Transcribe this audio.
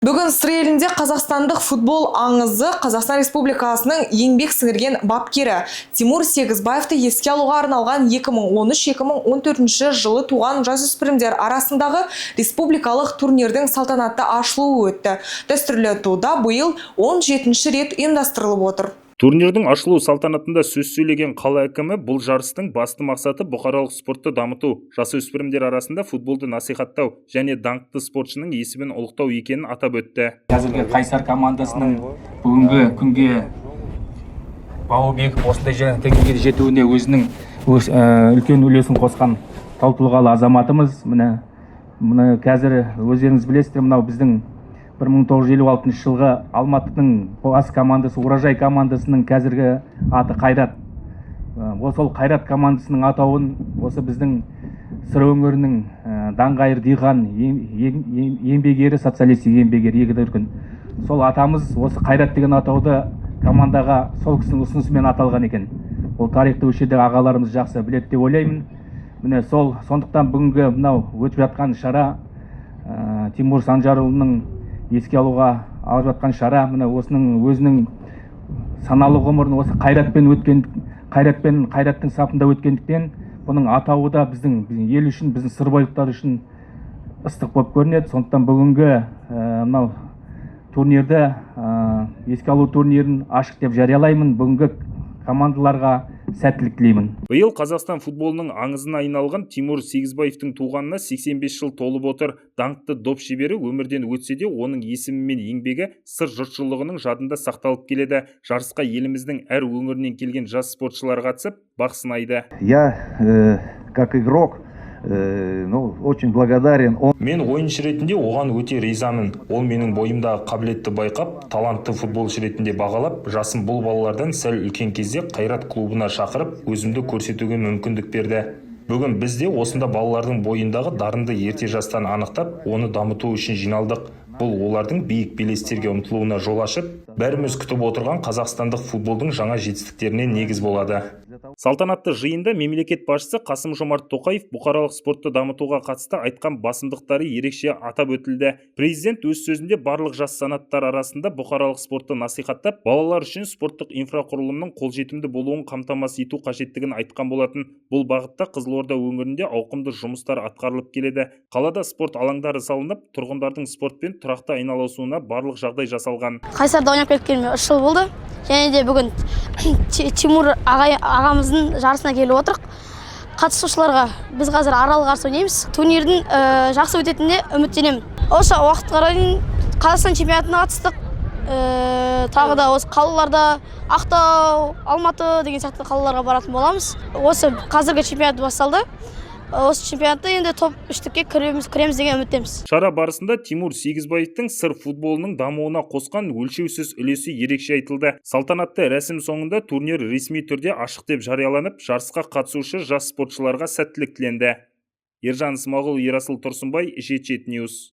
Бүгін сыр елінде қазақстандық футбол аңызы Қазақстан Республикасының еңбек сіңірген бапкері Тимур Сегізбаевты еске алуға арналған 2013-2014 жылы туған жасөспірімдер арасындағы республикалық турнирдің салтанатты ашылуы өтті. Дәстүрлі тоуда биыл 17-ші рет ұйымдастырылып отыр. Турнирдің ашылу салтанатында сөз сөйлеген қала әкімі бұл жарыстың басты мақсаты бұқаралық спортты дамыту, жасөспірімдер арасында футболды насихаттау және даңқты спортшының есімін ұлықтау екенін атап өтті. Қазіргі Қайсар командасының бүгінгі күнге бауы бекіп осындай деңгейге жетуіне өзінің үлкен үлесін қосқан тау тұлғалы азаматымыз. Міне қазір өздеріңіз білесіздер, мынау біздің 1956 жылғы Алматының бас командасы, Уражай командасының қазіргі аты Қайрат. Сол Қайрат командасының атауын осы біздің сыр өңірінің даңғайыр диқан, еңбек ері, социалистік еңбек ері егде өркен. Сол атамыз осы Қайрат деген атауды командаға сол кісінің ұсынысымен аталған екен. Ол тарихты өшедегі ағаларымыз жақсы біледі деп ойлаймын. Міне сондықтан бүгінгі мынау өтіп жатқан шара Тимур Санжарұлының еске алуға алып жатқан шара, міне өзінің саналы ғұмырын осы Қайраттың сапында өткендіктен, бұның атауы да біздің ел үшін, біздің сырбайлықтар үшін ыстық болып көрінеді. Сондықтан бүгінгі мынау турнирді, еске алу турнирін ашық деп жариялаймын. Бүгінгі командаларға сәттілік тілеймін. Биыл Қазақстан футболының аңызына айналған Тимур Сегізбаевтың туғанына 85 жыл толып отыр. Даңқты доп шебері өмірден өтсе де, оның есімі мен еңбегі сыр жұртшылығының жадында сақталып келеді. Жарысқа еліміздің әр өңірінен келген жас спортшылар қатысып, бақ сынайды. Я, как игрок, очень благодарен. Мен ойыншы ретінде оған өте ризамын. Ол менің бойымдағы қабілетті байқап, талантты футболшы ретінде бағалап, жасым бұл балалардан сәл үлкен кезде Қайрат клубына шақырып, өзімді көрсетуге мүмкіндік берді. Бүгін бізде осында балалардың бойындағы дарынды ерте жастан анықтап, оны дамыту үшін жиналдық. Бұл олардың биік белестерге ұмтылуына жол ашып, бәріміз күтіп отырған қазақстандық футболдың жаңа жетістіктеріне негіз болады. Салтанатты жиында мемлекет басшысы Қасым-Жомарт Тоқаев бұқаралық спортты дамытуға қатысты айтқан басымдықтары ерекше атап өтілді. Президент өз сөзінде барлық жас санаттар арасында бұқаралық спортты насихаттап, балалар үшін спорттық инфрақұрылымның қолжетімді болуын қамтамасыз ету қажеттігін айтқан болатын. Бұл бағытта Қызылорда өңірінде ауқымды жұмыстар атқарылып келеді. Қалада спорт алаңдары салынып, тұрғындардың спортпен тұрақты айналысуына барлық жағдай жасалған. Қайсарда ойнап кеткеніме 3 жыл болды. Және де бүгін Тимур ағамыздың жарысына келіп отырық. Қатысушыларға біз қазір арал қарсы ойнаймыз. Турнирдің жақсы өтетініне үміттенемін. Осы уақытқа қарай Қазақстан чемпионатына қатыстық. Тағы да осы қалаларда Ақтау, Алматы деген сияқты қалаларға баратын боламыз. Осы қазіргі чемпионат басталды. Осы чемпионатта енді топ 3-ке кіреміз деген үміттеміз. Шара барысында Тимур Сегізбаевтың сыр футболының дамуына қосқан өлшеусіз үлесі ерекше айтылды. Салтанатты рәсім соңында турнир ресми түрде ашық деп жарияланып, жарысқа қатысушы жас спортшыларға сәттілік тіленді. Ержан Смағұл, Ерасыл Тұрсынбай, Жеті Ньюс.